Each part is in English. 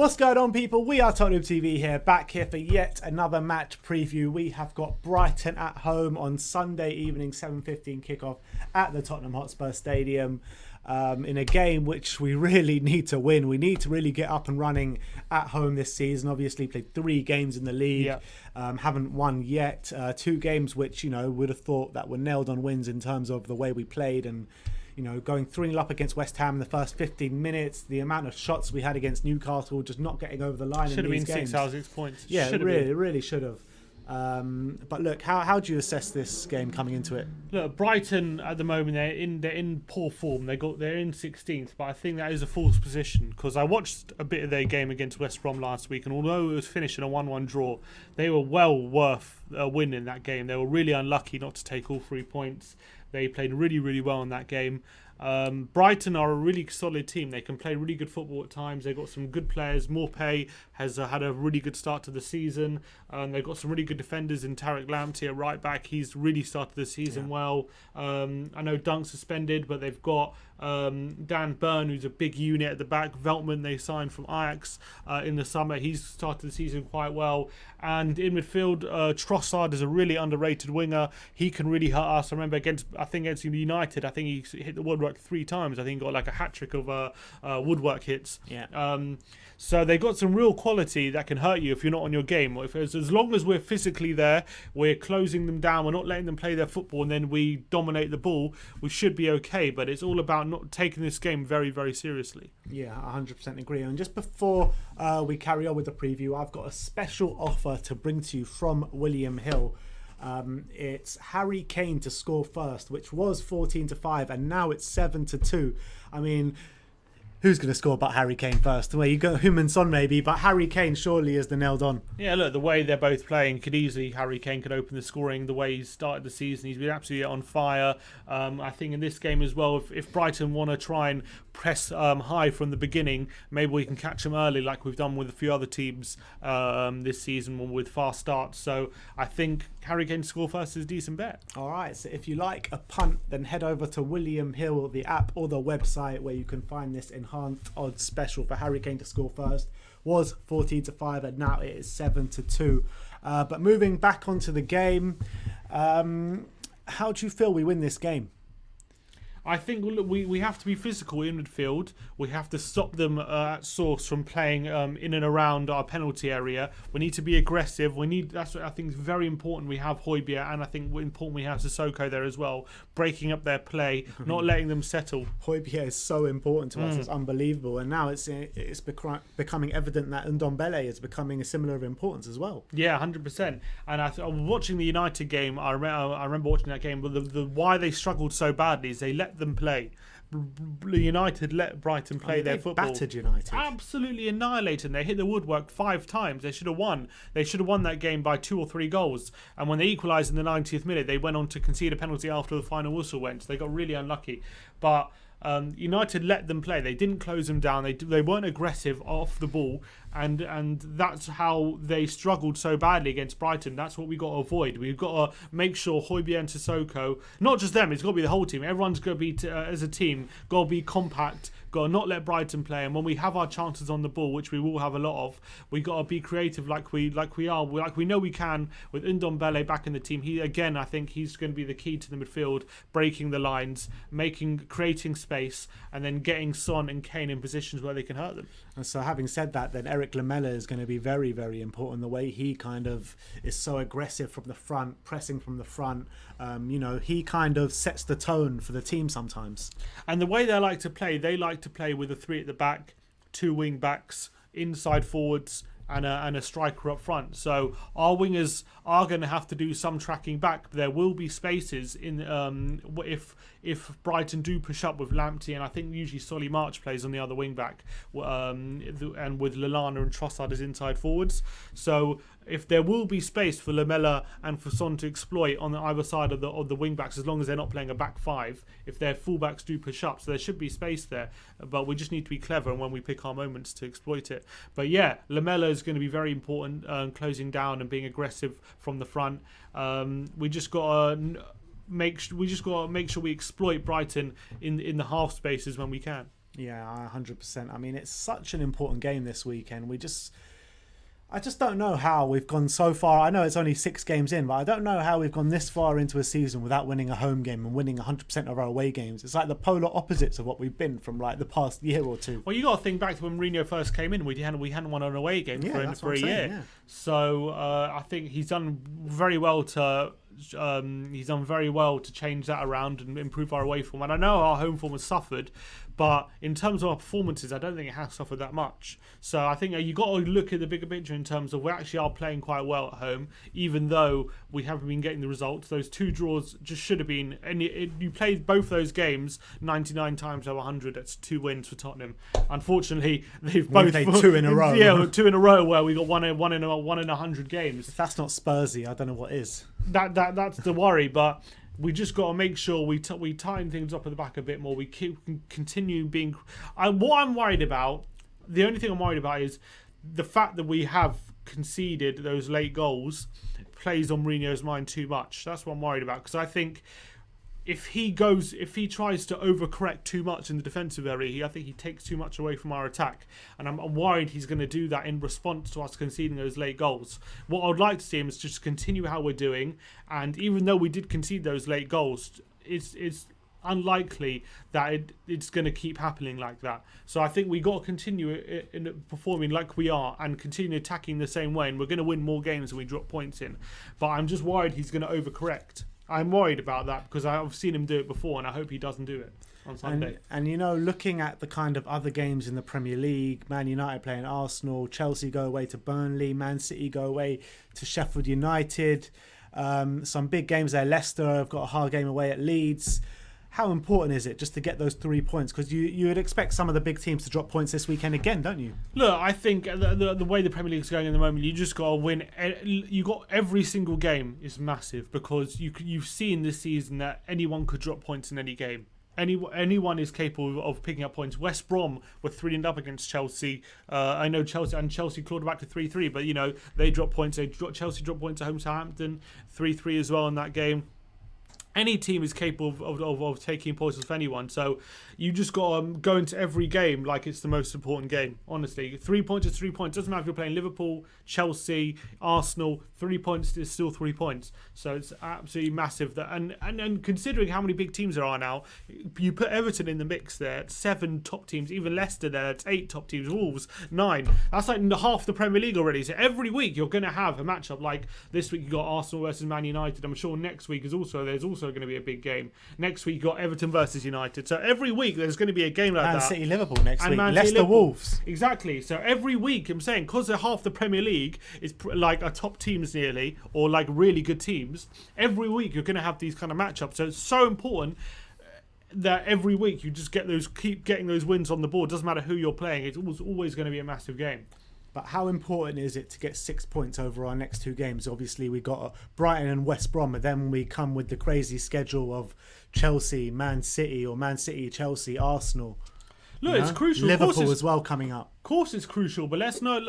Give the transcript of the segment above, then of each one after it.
What's going on, people? We are Tottenham TV here, back here for yet another match preview. We have got Brighton at home on Sunday evening, 7:15 kickoff at the Tottenham Hotspur Stadium. In a game which we really need to win. We need to really get up and running at home this season. Obviously played 3 games in the league, haven't won yet. 2 games which, would have thought that were nailed on wins in terms of the way we played, and going 3-0 up against West Ham in the first 15 minutes, the amount of shots we had against Newcastle, just not getting over the line. Should in have these been games. 6 out of 6 points. Yeah, it really should have. But look, how do you assess this game coming into it? Look, Brighton at the moment they're in poor form. They're in 16th, but I think that is a false position because I watched a bit of their game against West Brom last week, and although it was finished in a 1-1 draw, they were well worth a win in that game. They were really unlucky not to take all 3 points. They played really well in that game. Brighton are a really solid team. They can play really good football at times. They've got some good players. Morpay has had a really good start to the season. They've got some really good defenders in Tariq Lamptey at right back. He's really started the season well. I know Dunk's suspended, but they've got Dan Burn, who's a big unit at the back. Veltman they signed from Ajax in the summer. He's started the season quite well. And in midfield, Trossard is a really underrated winger. He can really hurt us. I remember against United, I think he hit the woodwork 3 times. I think he got like a hat-trick of woodwork hits. So they got some real quality that can hurt you if you're not on your game. As long as we're physically there, we're closing them down, we're not letting them play their football, and then we dominate the ball, we should be okay. But it's all about not taking this game very seriously. Yeah, 100% agree. And just before we carry on with the preview, I've got a special offer to bring to you from William Hill. It's Harry Kane to score first, which was 14-5, and now it's 7-2. I mean, who's going to score but Harry Kane first? Well, you got Heung-min Son maybe, but Harry Kane surely is the nailed on. Yeah, look, the way they're both playing could easily, Harry Kane could open the scoring. The way he's started the season, he's been absolutely on fire. I think in this game as well, if Brighton want to try and press high from the beginning, maybe we can catch them early like we've done with a few other teams this season with fast starts. So I think Harry Kane to score first is a decent bet. All right, so if you like a punt, then head over to William Hill, the app or the website, where you can find this enhanced odds special for Harry Kane to score first. Was 14-5 and now it is 7-2. But moving back onto the game, how do you feel we win this game? I think we have to be physical in midfield. We have to stop them at source from playing in and around our penalty area. We need to be aggressive. That's what I think is very important. We have Højbjerg, and I think important we have Sissoko there as well, breaking up their play, not letting them settle. Højbjerg is so important to us. It's unbelievable, and now it's becoming evident that Ndombele is becoming a similar of importance as well. Yeah, 100%. And I was watching the United game. I remember watching that game, but the why they struggled so badly is they let them play. United let Brighton play their football. Battered United. Absolutely annihilated. They hit the woodwork 5 times. They should have won. They should have won that game by 2 or 3 goals. And when they equalised in the 90th minute, they went on to concede a penalty after the final whistle went. So they got really unlucky. But United let them play. They didn't close them down. They weren't aggressive off the ball, and that's how they struggled so badly against Brighton. That's what we got to avoid. We've got to make sure Højbjerg and Sissoko, not just them, it's got to be the whole team. Everyone's got to be as a team, got to be compact. Got to not let Brighton play, and when we have our chances on the ball, which we will have a lot of, we got to be creative like we know we can with Ndombele back in the team. I think he's going to be the key to the midfield, breaking the lines, creating space, and then getting Son and Kane in positions where they can hurt them. And so, having said that, then Eric Lamela is going to be very important. The way he kind of is so aggressive from the front, pressing from the front. He kind of sets the tone for the team sometimes. And the way they like to play with a 3 at the back, 2 wing backs, inside forwards, and a striker up front. So our wingers are going to have to do some tracking back. There will be spaces in if Brighton do push up with Lamptey, and I think usually Solly March plays on the other wing back, and with Lallana and Trossard as inside forwards. So if there will be space for Lamela and for Son to exploit on either side of the wing backs, as long as they're not playing a back 5, if their fullbacks do push up, so there should be space there. But we just need to be clever and when we pick our moments to exploit it. But yeah, Lamela is going to be very important, closing down and being aggressive from the front. We just got to make sure we exploit Brighton in the half spaces when we can. Yeah, 100%. I mean, it's such an important game this weekend. I just don't know how we've gone so far. I know it's only 6 games in, but I don't know how we've gone this far into a season without winning a home game and winning 100% of our away games. It's like the polar opposites of what we've been from like the past year or two. Well, you got to think back to when Mourinho first came in. We hadn't won an away game for a year. Yeah. So I think he's done very well to change that around and improve our away form. And I know our home form has suffered, but in terms of our performances, I don't think it has suffered that much. So I think you got to look at the bigger picture in terms of we actually are playing quite well at home, even though we haven't been getting the results. Those 2 draws just should have been. And you played both those games 99 times over 100. That's 2 wins for Tottenham. Unfortunately, they've both played 2 in a row. Yeah, 2 in a row where we got one in 100 games. If that's not Spursy, I don't know what is. That's the worry, but. We just got to make sure we tighten things up at the back a bit more. We continue being. What I'm worried about, the only thing I'm worried about is the fact that we have conceded those late goals plays on Mourinho's mind too much. That's what I'm worried about, because I think if he tries to overcorrect too much in the defensive area, I think he takes too much away from our attack, and I'm worried he's going to do that in response to us conceding those late goals. What I would like to see him is just continue how we're doing, and even though we did concede those late goals, it's unlikely that it's going to keep happening like that. So I think we got to continue in performing like we are and continue attacking the same way, and we're going to win more games than we drop points in. But I'm just worried he's going to overcorrect. I'm worried about that because I've seen him do it before, and I hope he doesn't do it on Sunday. And you know, looking at the kind of other games in the Premier League, Man United playing Arsenal, Chelsea go away to Burnley, Man City go away to Sheffield United. Some big games there. Leicester have got a hard game away at Leeds. How important is it just to get those 3 points? Because you would expect some of the big teams to drop points this weekend again, don't you? Look, I think the way the Premier League is going at the moment, you just got to win. You got every single game is massive, because you've seen this season that anyone could drop points in any game. Anyone is capable of picking up points. West Brom were 3-0 up against Chelsea. I know Chelsea clawed back to 3-3, but you know they dropped points. Chelsea dropped points at home to Southampton, 3-3 as well in that game. Any team is capable of taking points off anyone. So you just got to go into every game like it's the most important game. Honestly, 3 points is 3 points. Doesn't matter if you're playing Liverpool, Chelsea, Arsenal. 3 points is still 3 points. So it's absolutely massive. And considering how many big teams there are now, you put Everton in the mix there. It's 7 top teams. Even Leicester there. It's 8 top teams. Wolves 9. That's like half the Premier League already. So every week you're going to have a matchup. Like this week you got Arsenal versus Man United. I'm sure next week there's also going to be a big game. Next week you got Everton versus United. So every week there's going to be a game like Man that. City Liverpool next week. Man Leicester Wolves. Exactly. So every week I'm saying, because half the Premier League is like a top teams nearly, or like really good teams, every week you're going to have these kind of matchups. So it's so important that every week you just keep getting those wins on the board. Doesn't matter who you're playing. It's always going to be a massive game. But how important is it to get 6 points over our next 2 games? Obviously, we got Brighton and West Brom, and then we come with the crazy schedule of Chelsea, Man City, or Man City, Chelsea, Arsenal. Look, it's crucial. Liverpool as well coming up. Of course, it's crucial, but let's know.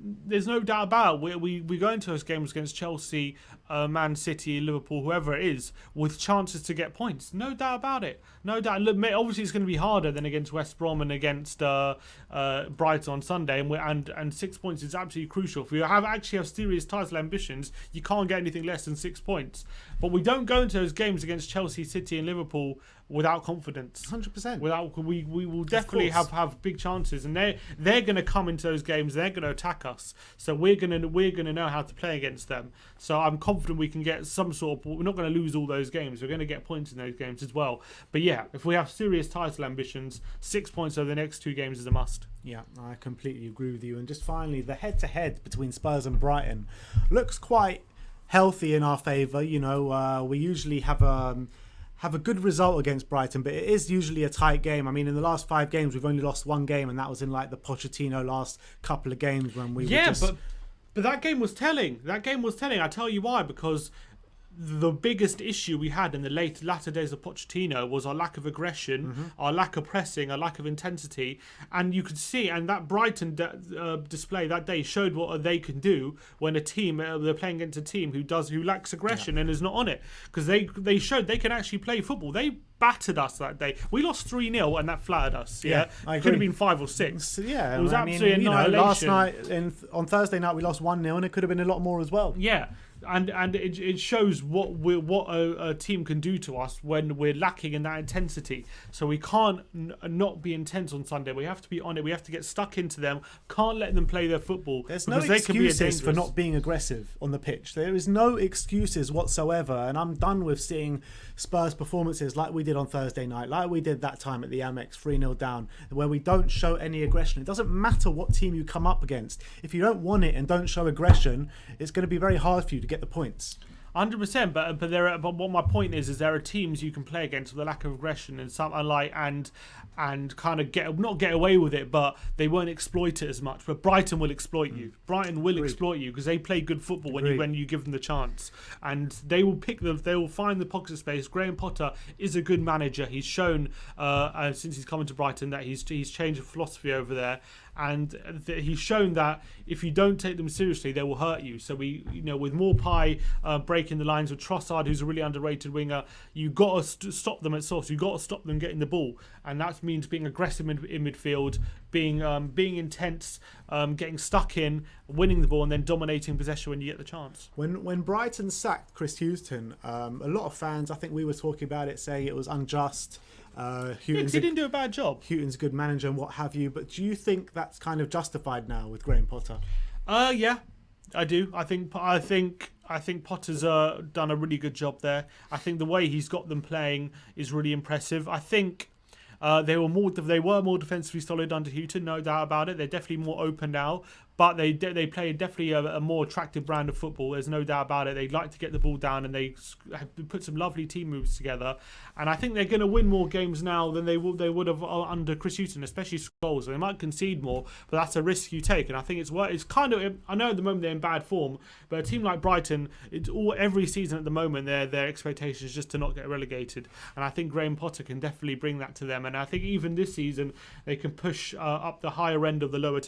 There's no doubt about it. We go into those games against Chelsea, Man City, Liverpool, whoever it is, with chances to get points. No doubt about it. No doubt. Look, obviously, it's going to be harder than against West Brom and against Brighton on Sunday. And 6 points is absolutely crucial. If we actually have serious title ambitions, you can't get anything less than 6 points. But we don't go into those games against Chelsea, City, and Liverpool without confidence. 100%. We will definitely have big chances, and they're going to come into those games. They're going to attack us, so we're going to know how to play against them. So I'm confident we can get some sort of. We're not going to lose all those games. We're going to get points in those games as well. But yeah, if we have serious title ambitions, 6 points over the next 2 games is a must. Yeah, I completely agree with you. And just finally, the head-to-head between Spurs and Brighton looks quite healthy in our favour. You know, we usually have a good result against Brighton, but it is usually a tight game. I mean, in the last 5 games, we've only lost 1 game, and that was in like the Pochettino last couple of games when we were just... but that game was telling. I tell you why, because the biggest issue we had in the latter days of Pochettino was our lack of aggression, our lack of pressing, our lack of intensity, and you could see, and that Brighton display that day showed what they can do when a team they're playing against a team who lacks aggression and is not on it, because they showed they can actually play football. They battered us that day. We lost 3-0 and that flattered us. Yeah, I could have agree. been 5 or 6. Yeah, it was absolutely annihilation. Last night on Thursday night we lost 1-0 and it could have been a lot more as well. Yeah. And it shows what a team can do to us when we're lacking in that intensity. So we can't not be intense on Sunday. We have to be on it. We have to get stuck into them. Can't let them play their football. There's no excuses for not being aggressive on the pitch. There is no excuses whatsoever. And I'm done with seeing Spurs performances like we did on Thursday night, like we did that time at the Amex 3-0 down, where we don't show any aggression. It doesn't matter what team you come up against. If you don't want it and don't show aggression, it's going to be very hard for you to get the points. 100%, but what my point is there are teams you can play against with a lack of aggression and some and kind of not get away with it, but they won't exploit it as much. But Brighton will exploit you. Brighton will exploit you because they play good football when you give them the chance, and they will they will find the pocket space. Graham Potter is a good manager. He's shown since he's come to Brighton that he's changed the philosophy over there. And he's shown that if you don't take them seriously, they will hurt you. So with Maupay breaking the lines with Trossard, who's a really underrated winger, you got to stop them at source. You got to stop them getting the ball, and that means being aggressive in midfield, being intense, getting stuck in, winning the ball, and then dominating possession when you get the chance. When Brighton sacked Chris Hughton, a lot of fans, I think we were talking about it, saying it was unjust. He didn't do a bad job. Hughton's a good manager and what have you, but do you think that's kind of justified now with Graham Potter? Yeah, I do. I think Potter's done a really good job there. I think the way he's got them playing is really impressive. I think they were more defensively solid under Hughton, no doubt about it. They're definitely more open now. But they play definitely a more attractive brand of football. There's no doubt about it. They like to get the ball down, and they put some lovely team moves together. And I think they're going to win more games now than they would have under Chris Hughton, especially goals. They might concede more, but that's a risk you take. And I think it's kind of, I know at the moment they're in bad form, but a team like Brighton, every season at the moment their expectation is just to not get relegated. And I think Graham Potter can definitely bring that to them. And I think even this season they can push up the higher end of the lower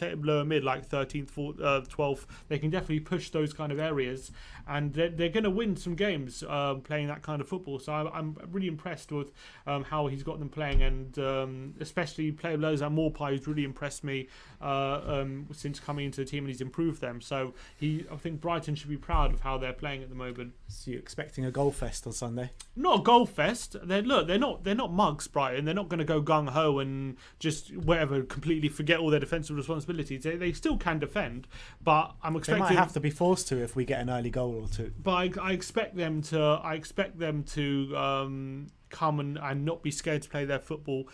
mid, like 13th. 12th, they can definitely push those kind of areas, and they're going to win some games playing that kind of football. So I'm really impressed with how he's got them playing, and especially players like Maupay, who's really impressed me since coming into the team, and he's improved them. So I think Brighton should be proud of how they're playing at the moment. So you're expecting a goal fest on Sunday? Not a goal fest. They're not mugs, Brighton. They're not going to go gung ho and just completely forget all their defensive responsibilities. They still can defend, but I'm expecting they might have to be forced to if we get an early goal or two. But I expect them to come and not be scared to play their football,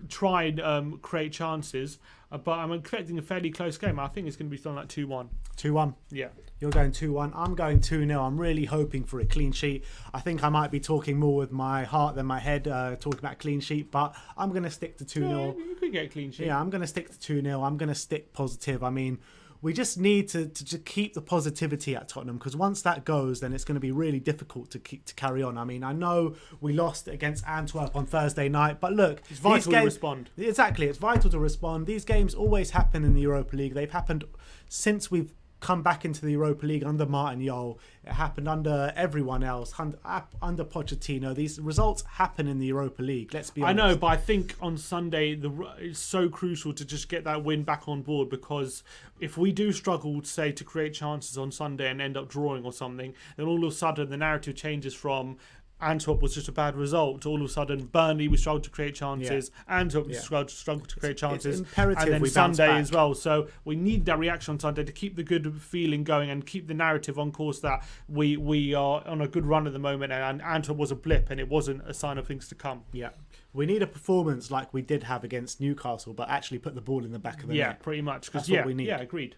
try and create chances. But I'm expecting a fairly close game. I think it's going to be something like 2-1. 2-1? Yeah. You're going 2-1. I'm going 2-0. I'm really hoping for a clean sheet. I think I might be talking more with my heart than my head, talking about clean sheet, but I'm going to stick to 2-0. Yeah, you could get a clean sheet. Yeah, I'm going to stick to 2-0. I'm going to stick positive. I mean, we just need to keep the positivity at Tottenham, because once that goes, then it's going to be really difficult to carry on. I mean, I know we lost against Antwerp on Thursday night, but look, it's vital to respond. Exactly, it's vital to respond. These games always happen in the Europa League. They've happened since we've come back into the Europa League under Martin Jol. It happened under everyone else, under Pochettino. These results happen in the Europa League, let's be honest. I know, but I think on Sunday it's so crucial to just get that win back on board, because if we do struggle, say, to create chances on Sunday and end up drawing or something, then all of a sudden the narrative changes from Antwerp was just a bad result to all of a sudden Burnley, we struggled to create chances. Antwerp struggled to create chances. It's imperative and then we Sunday bounce back as well. So we need that reaction on Sunday to keep the good feeling going and keep the narrative on course that we are on a good run at the moment, and Antwerp was a blip and it wasn't a sign of things to come. Yeah. We need a performance like we did have against Newcastle, but actually put the ball in the back of the net. Yeah, pretty much. That's what we need. Yeah, agreed.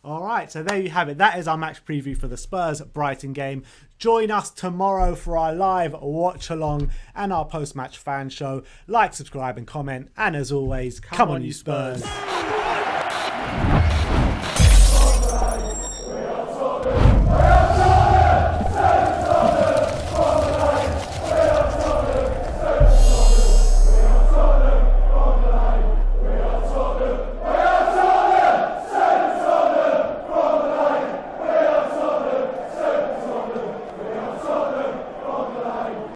All right, so there you have it. That is our match preview for the Spurs-Brighton game. Join us tomorrow for our live watch-along and our post-match fan show. Like, subscribe and comment. And as always, come on you Spurs.